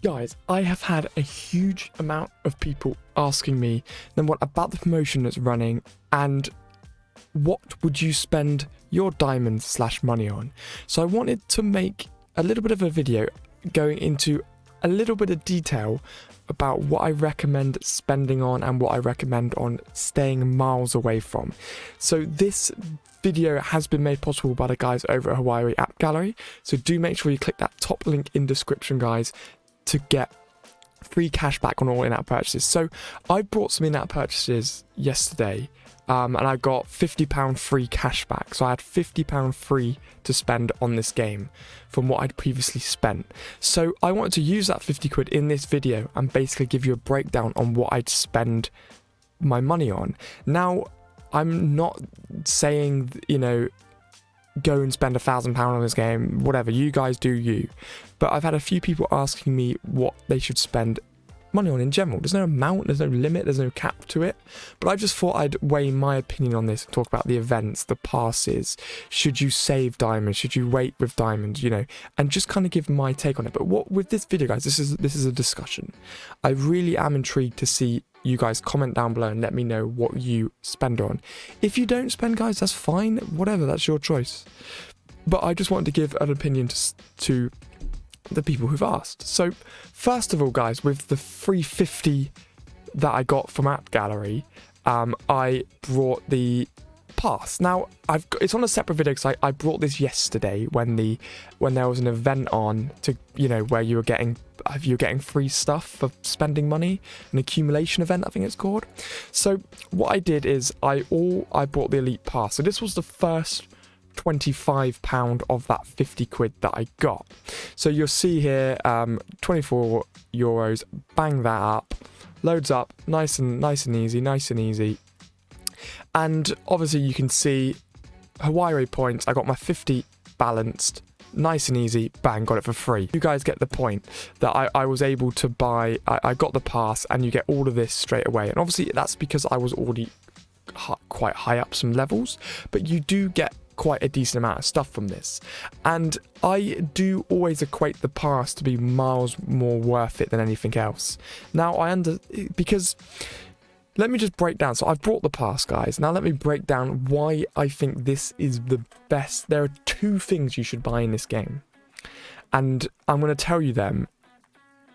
Guys, I have had a huge amount of people asking me then what about the promotion that's running and what would you spend your diamonds / money on. So I wanted to make a little bit of a video going into a little bit of detail about what I recommend spending on and what I recommend on staying miles away from. So this video has been made possible by the guys over at Hawaii App Gallery. So do make sure you click that top link in description, guys, to get free cash back on all in-app purchases. So I brought some in-app purchases yesterday and I got £50 free cash back. So I had £50 free to spend on this game from what I'd previously spent. So I wanted to use that 50 quid in this video and basically give you a breakdown on what I'd spend my money on. Now, I'm not saying, you know, go and spend £1,000 on this game, whatever, you guys do you. But I've had a few people asking me what they should spend money on in general. There's no amount, there's no limit, there's no cap to it. But I just thought I'd weigh my opinion on this and talk about the events, the passes. Should you save diamonds? Should you wait with diamonds? You know, and just kind of give my take on it. But what with this video, guys, this is a discussion. I really am intrigued to see you guys comment down below and let me know what you spend on. If you don't spend, guys, that's fine. Whatever, that's your choice. But I just wanted to give an opinion to the people who've asked. So first of all, guys, with the 350 that I got from App Gallery, I brought the pass. Now it's on a separate video because I brought this yesterday when there was an event on to, you know, where you're getting free stuff for spending money, an accumulation event I think it's called. So what I did is I bought the elite pass. So this was the first £25 of that 50 quid that I got. So you'll see here, €24, bang that up, loads up, nice and easy. And obviously you can see Hawaii points, I got my 50 balanced, nice and easy, bang, got it for free. You guys get the point that I was able to buy, I got the pass and you get all of this straight away. And obviously that's because I was already quite high up some levels, but you do get quite a decent amount of stuff from this. And I do always equate the pass to be miles more worth it than anything else. Now because let me just break down. So I've brought the pass, guys. Now let me break down why I think this is the best. There are two things you should buy in this game, and I'm going to tell you them,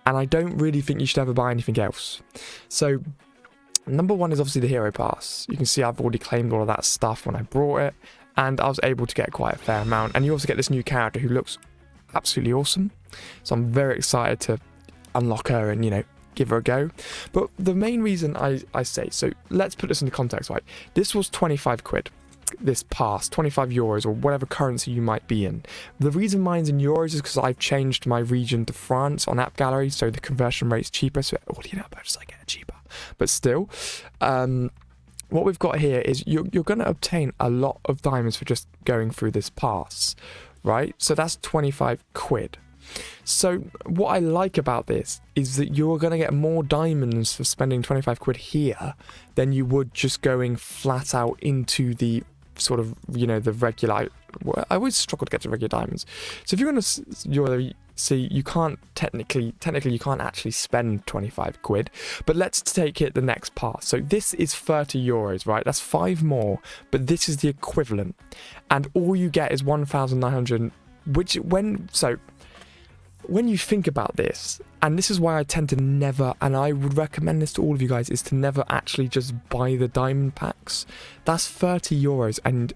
and I don't really think you should ever buy anything else. So number one is obviously the hero pass. You can see I've already claimed all of that stuff when I brought it, and I was able to get quite a fair amount. And you also get this new character who looks absolutely awesome. So I'm very excited to unlock her and, you know, give her a go. But the main reason I say, so let's put this into context, right? This was 25 quid, this pass, 25 euros or whatever currency you might be in. The reason mine's in euros is because I've changed my region to France on App Gallery, so the conversion rate's cheaper, so all the in-app purchases I get are cheaper. But still, what we've got here is you're going to obtain a lot of diamonds for just going through this pass, right? So that's 25 quid. So what I like about this is that you're going to get more diamonds for spending 25 quid here than you would just going flat out into the sort of, you know, the regular. I always struggle to get to regular diamonds. So if you're going to, see, you can't technically you can't actually spend 25 quid, but let's take it the next part. So this is 30 euros, right? That's 5 more, but this is the equivalent, and all you get is 1,900, which when you think about this, and this is why I tend to never, and I would recommend this to all of you guys, is to never actually just buy the diamond packs. That's 30 euros, and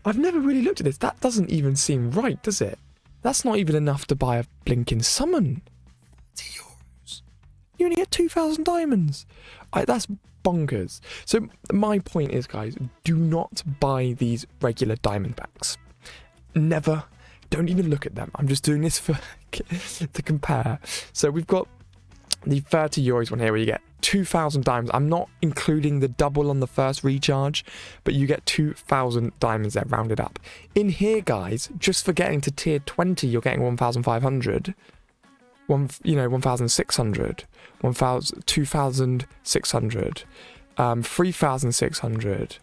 I've never really looked at this. That doesn't even seem right, does it? That's not even enough to buy a blinking summon. 30 euros. You only get 2,000 diamonds. That's bonkers. So my point is, guys, do not buy these regular diamond packs. Never. Don't even look at them. I'm just doing this to compare. So we've got the 30 euros one here where you get 2,000 diamonds. I'm not including the double on the first recharge, but you get 2,000 diamonds there rounded up. In here, guys, just for getting to tier 20, you're getting 1,500. 1,600, 2,600, 3,600,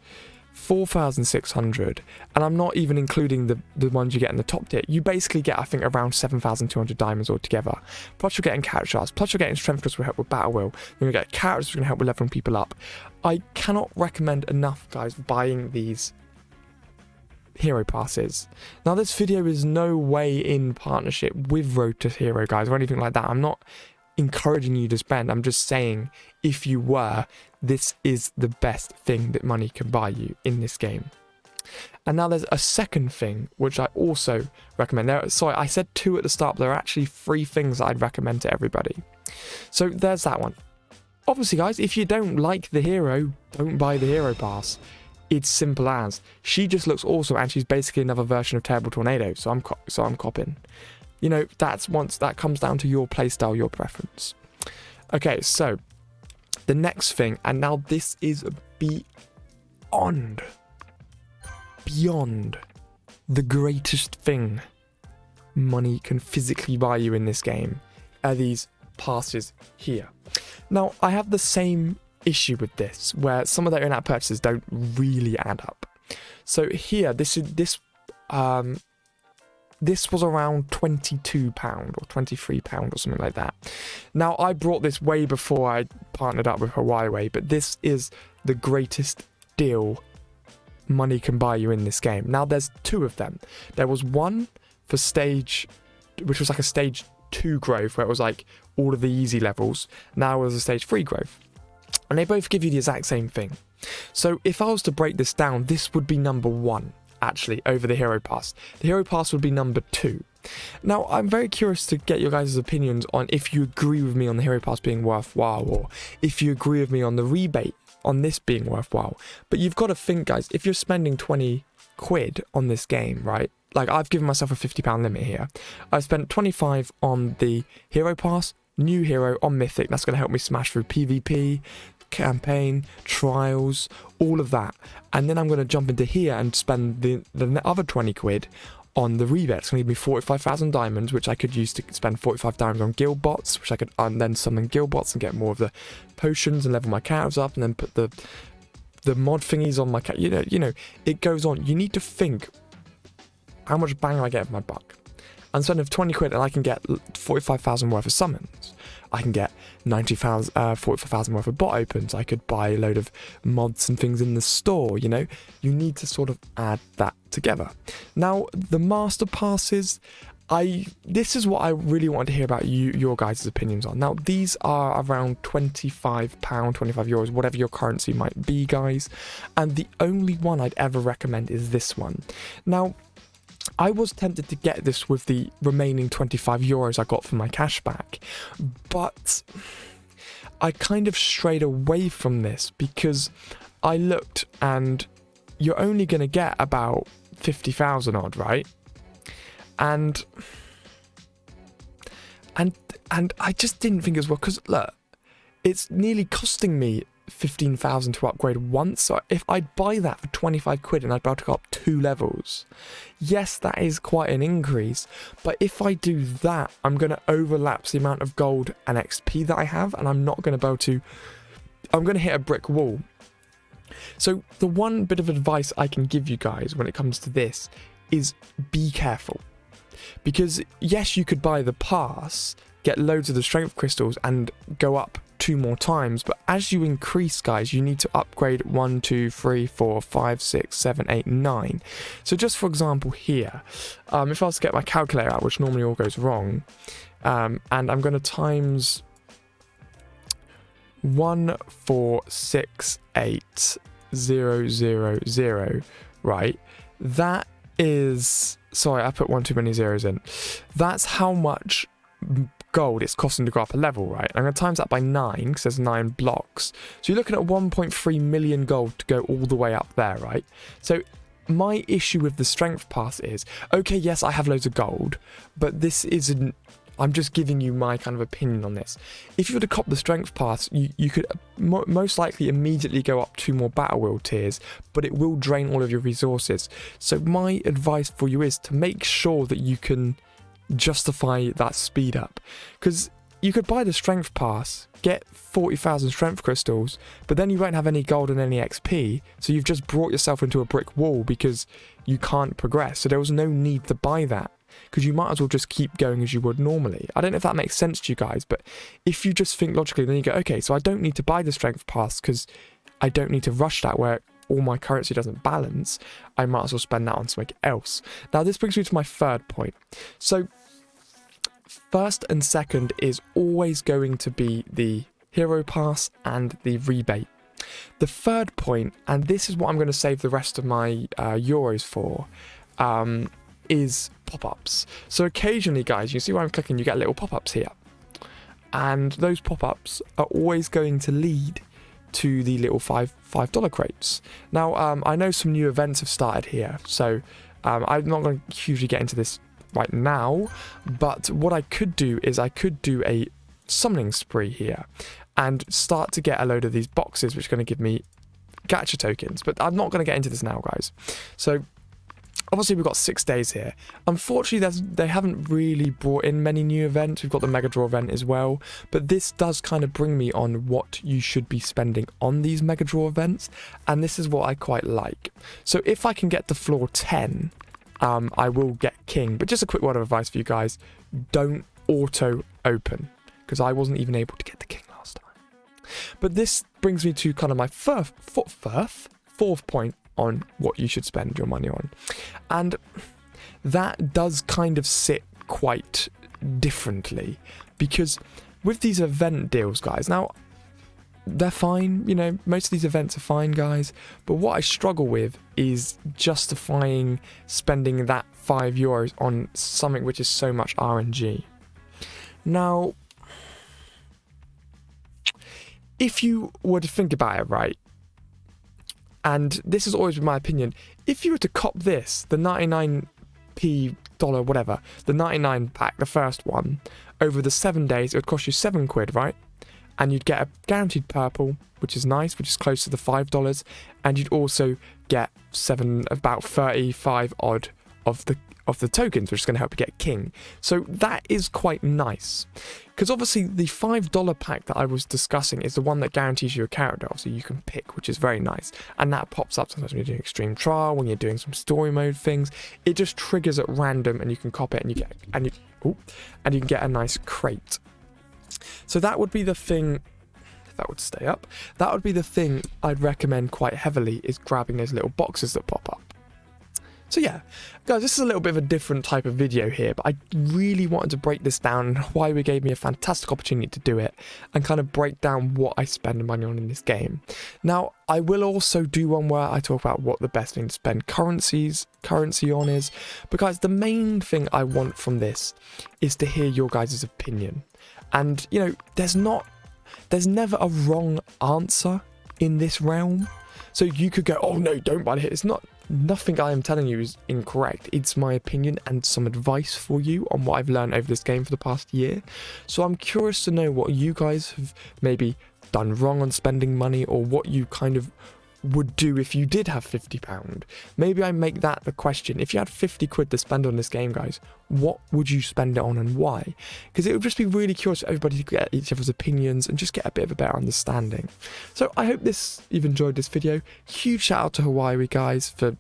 4,600, and I'm not even including the ones you get in the top tier. You basically get, I think, around 7,200 diamonds altogether. Plus you're getting character shards, plus you're getting strength crystals, will help with battle will. You're gonna get characters, which are gonna help with leveling people up. I cannot recommend enough, guys, buying these hero passes. Now this video is no way in partnership with Road to Hero, guys, or anything like that. I'm not encouraging you to spend. I'm just saying, if you were, this is the best thing that money can buy you in this game. And now there's a second thing which I also recommend. Sorry, I said 2 at the start, but there are actually 3 things that I'd recommend to everybody. So there's that one. Obviously, guys, if you don't like the hero, don't buy the hero pass. It's simple as. She just looks awesome, and she's basically another version of Terrible Tornado, so I'm copping. You know, that comes down to your playstyle, your preference. Okay, so the next thing, and now this is beyond the greatest thing money can physically buy you in this game, are these passes here. Now, I have the same issue with this, where some of their in-app purchases don't really add up. So here, this was around £22 or £23 or something like that. Now, I brought this way before I partnered up with Huawei, but this is the greatest deal money can buy you in this game. Now, there's 2 of them. There was one for which was like a stage 2 growth, where it was like all of the easy levels. Now it was a stage 3 growth. And they both give you the exact same thing. So if I was to break this down, this would be number 1. Actually, over the hero pass. The hero pass would be number 2. Now, I'm very curious to get your guys' opinions on if you agree with me on the hero pass being worthwhile, or if you agree with me on the rebate on this being worthwhile. But you've got to think, guys, if you're spending 20 quid on this game, right? Like, I've given myself a £50 limit here. I've spent 25 on the hero pass, new hero on Mythic. That's going to help me smash through PvP, campaign, trials, all of that. And then I'm going to jump into here and spend the other 20 quid on the rebate. It's going to give me 45,000 diamonds, which I could use to spend 45 diamonds on guild bots, which I could then summon guild bots and get more of the potions and level my characters up, and then put the mod thingies on my you know, it goes on. You need to think, how much bang I get for my buck? I'm spending 20 quid and I can get 45,000 worth of summons. I can get 45,000 worth of bot opens. I could buy a load of mods and things in the store, you know. You need to sort of add that together. Now, the master passes, this is what I really wanted to hear about your guys' opinions on. Now, these are around £25, 25 euros, whatever your currency might be, guys. And the only one I'd ever recommend is this one. Now, I was tempted to get this with the remaining 25 euros I got from my cashback, but I kind of strayed away from this because I looked and you're only going to get about 50,000 odd, right? And I just didn't think as well, because look, it's nearly costing me 15,000 to upgrade once. So if I'd buy that for 25 quid and I'd be able to go up 2 levels, yes, that is quite an increase. But if I do that, I'm going to overlapse the amount of gold and XP that I have, and I'm not going to be able to, I'm going to hit a brick wall. So the one bit of advice I can give you guys when it comes to this is be careful. Because yes, you could buy the pass, get loads of the strength crystals and go up 2 more times, but as you increase, guys, you need to upgrade 1, 2, 3, 4, 5, 6, 7, 8, 9. So just for example here, if I was to get my calculator out, which normally all goes wrong, and I'm going to times 1468000, right? That is, sorry, I put 1 too many zeros in. That's how much gold it's costing to go up a level, right? I'm going to times that by 9 because there's 9 blocks. So you're looking at 1.3 million gold to go all the way up there, right? So my issue with the strength pass is, okay, yes, I have loads of gold, but this isn't, I'm just giving you my kind of opinion on this. If you were to cop the strength pass, you could most likely immediately go up 2 more battle wheel tiers, but it will drain all of your resources. So my advice for you is to make sure that you can justify that speed up, because you could buy the strength pass, get 40,000 strength crystals, but then you won't have any gold and any XP, so you've just brought yourself into a brick wall because you can't progress. So there was no need to buy that, because you might as well just keep going as you would normally. I don't know if that makes sense to you guys, but if you just think logically, then you go, okay, so I don't need to buy the strength pass because I don't need to rush that where all my currency doesn't balance. I might as well spend that on something else. Now, this brings me to my third point. So first and second is always going to be the hero pass and the rebate. The third point, and this is what I'm going to save the rest of my euros for, is pop-ups. So occasionally, guys, you see where I'm clicking, you get little pop-ups here. And those pop-ups are always going to lead to the little $5 crates. Now, I know some new events have started here, so I'm not going to hugely get into this right now, but what I could do is I could do a summoning spree here and start to get a load of these boxes, which are going to give me gacha tokens, but I'm not going to get into this now, guys. So obviously we've got 6 days here. Unfortunately, they haven't really brought in many new events. We've got the mega draw event as well, but this does kind of bring me on what you should be spending on these mega draw events, and this is what I quite like. So if I can get to floor 10, I will get king. But just a quick word of advice for you guys, don't auto open, because I wasn't even able to get the king last time. But this brings me to kind of my fourth point on what you should spend your money on, and that does kind of sit quite differently, because with these event deals, guys, now they're fine, you know, most of these events are fine, guys, but what I struggle with is justifying spending that €5 on something which is so much RNG. Now, if you were to think about it, right, and this has always been my opinion, if you were to cop this, the 99p dollar, whatever, the 99 pack, the first one, over the 7 days, it would cost you £7, right? And you'd get a guaranteed purple, which is nice, which is close to the $5, and you'd also get about 35 odd of the tokens, which is going to help you get king. So that is quite nice, because obviously the $5 pack that I was discussing is the one that guarantees you a character. Obviously you can pick, which is very nice, and that pops up sometimes when you're doing extreme trial, when you're doing some story mode things. It just triggers at random, and you can cop it, and you can get a nice crate. So that would be the thing, if that would stay up, that would be the thing I'd recommend quite heavily, is grabbing those little boxes that pop up. So yeah, guys, this is a little bit of a different type of video here, but I really wanted to break this down, and Huawei gave me a fantastic opportunity to do it, and kind of break down what I spend money on in this game. Now, I will also do one where I talk about what the best thing to spend currency on is, but guys, the main thing I want from this is to hear your guys' opinion. And, you know, there's never a wrong answer in this realm. So you could go, oh no, don't buy it. It's not, nothing I am telling you is incorrect. It's my opinion and some advice for you on what I've learned over this game for the past year. So I'm curious to know what you guys have maybe done wrong on spending money, or what you kind of would do if you did have £50. Maybe I make that the question. If you had £50 to spend on this game, guys, what would you spend it on and why? Because it would just be really curious for everybody to get each other's opinions and just get a bit of a better understanding. So I hope you've enjoyed this video. Huge shout out to Huawei, guys, for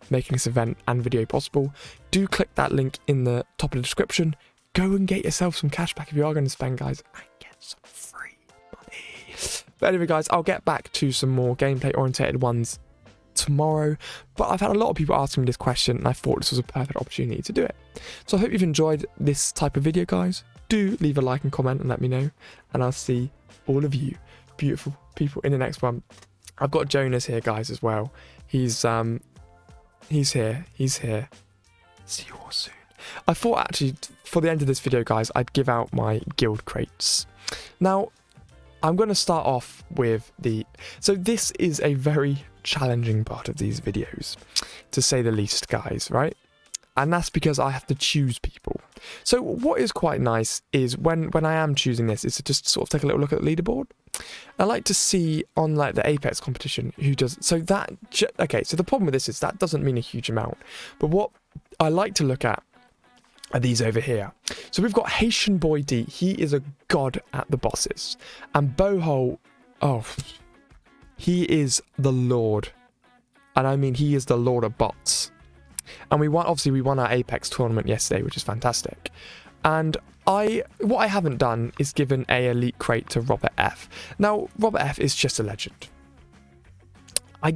making this event and video possible. Do click that link in the top of the description. Go and get yourself some cash back if you are going to spend, guys, and get some free money. But anyway, guys, I'll get back to some more gameplay orientated ones tomorrow, but I've had a lot of people asking me this question, and I thought this was a perfect opportunity to do it. So I hope you've enjoyed this type of video, guys. Do leave a like and comment and let me know, and I'll see all of you beautiful people in the next one. I've got Jonas here, guys, as well. He's here. See you all soon. I thought actually for the end of this video, guys, I'd give out my guild crates. Now, I'm going to start off with so this is a very challenging part of these videos, to say the least, guys, right? And that's because I have to choose people. So what is quite nice is when I am choosing this, is to just sort of take a little look at the leaderboard. I like to see on like the Apex competition who does, so that, okay, so the problem with this is that doesn't mean a huge amount, but what I like to look at are these over here. So we've got Haitian Boy D. He is a god at the bosses. And Boho, oh, he is the lord. And I mean, he is the lord of bots. And we won our Apex tournament yesterday, which is fantastic. And what I haven't done is given a elite crate to Robert F. Now, Robert F is just a legend.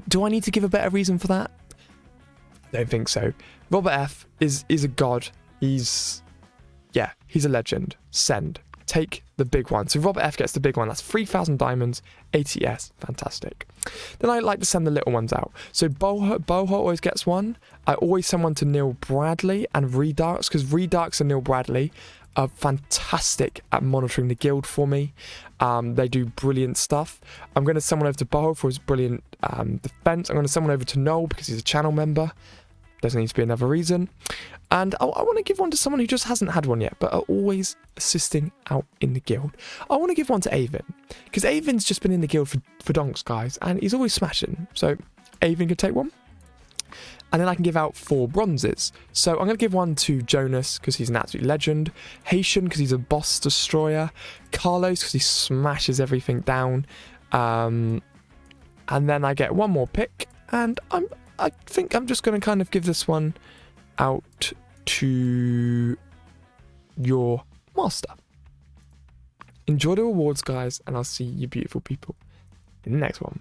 Do I need to give a better reason for that? I don't think so. Robert F is a god. He's a legend. Send. Take the big one. So Robert F gets the big one. That's 3,000 diamonds, ATS. Fantastic. Then I like to send the little ones out. So Boho always gets one. I always send one to Neil Bradley and Redarks, because Redarks and Neil Bradley are fantastic at monitoring the guild for me. They do brilliant stuff. I'm going to send one over to Boho for his brilliant defense. I'm going to send one over to Noel because he's a channel member. Doesn't need to be another reason. And I want to give one to someone who just hasn't had one yet, but are always assisting out in the guild. I want to give one to Avon, because Avon's just been in the guild for donks, guys, and he's always smashing. So Avon could take one. And then I can give out 4 bronzes. So I'm going to give one to Jonas, because he's an absolute legend. Haitian, because he's a boss destroyer. Carlos, because he smashes everything down. And then I get one more pick, and I think I'm just going to kind of give this one out to your master. Enjoy the rewards, guys, and I'll see you beautiful people in the next one.